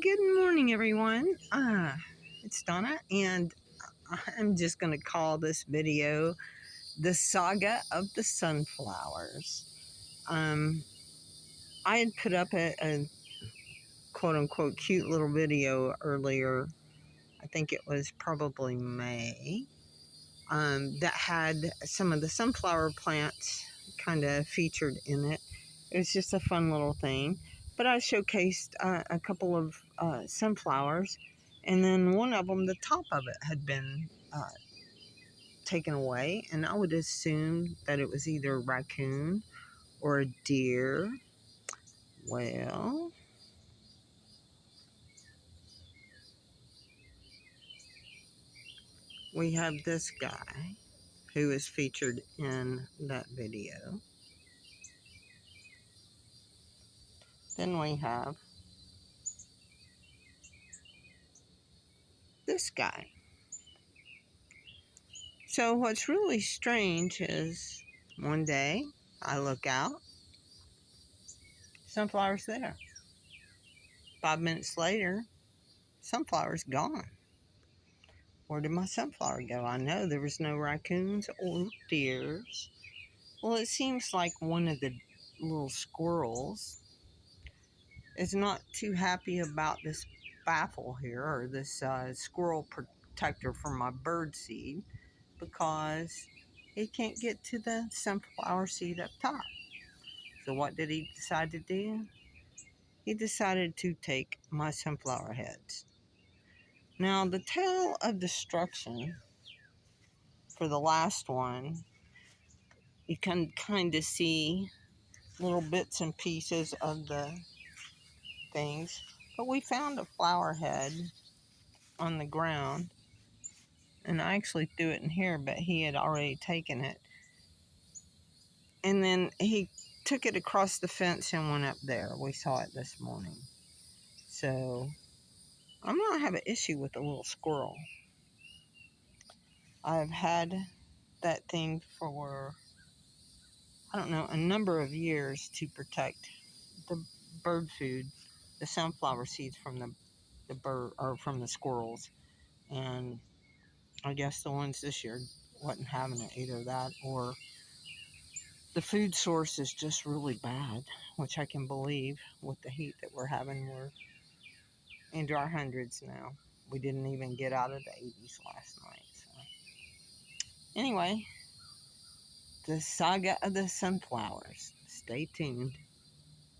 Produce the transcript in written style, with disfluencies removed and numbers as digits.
Good morning, everyone. It's Donna, and I'm just going to call this video the Saga of the Sunflowers. Um, I had put up a quote unquote cute little video earlier. I think it was probably May, that had some of the sunflower plants kind of featured in it. It was just a fun little thing. But I showcased a couple of sunflowers, and then one of them, the top of it had been taken away, and I would assume that it was either a raccoon or a deer. Well, we have this guy who is featured in that video. Then we have this guy. So what's really strange is one day I look out, sunflower's there. 5 minutes later, sunflower's gone. Where did my sunflower go? I know there was no raccoons or deers. Well, it seems like one of the little squirrels is not too happy about this baffle here, or this squirrel protector for my bird seed, because he can't get to the sunflower seed up top. So what did he decide to do? He decided to take my sunflower heads. Now, the tale of destruction for the last one, you can kind of see little bits and pieces of the things. But we found a flower head on the ground, and I actually threw it in here, but he had already taken it. And then he took it across the fence and went up there. We saw it this morning. So I'm not have an issue with the little squirrel. I've had that thing for, I don't know, a number of years to protect the bird food, the sunflower seeds from the bird, or from the squirrels. And I guess the ones this year wasn't having it, either that or the food source is just really bad, which I can believe with the heat that we're having. We're into our hundreds now. We didn't even get out of the 80s last night. So anyway, the saga of the sunflowers. Stay tuned.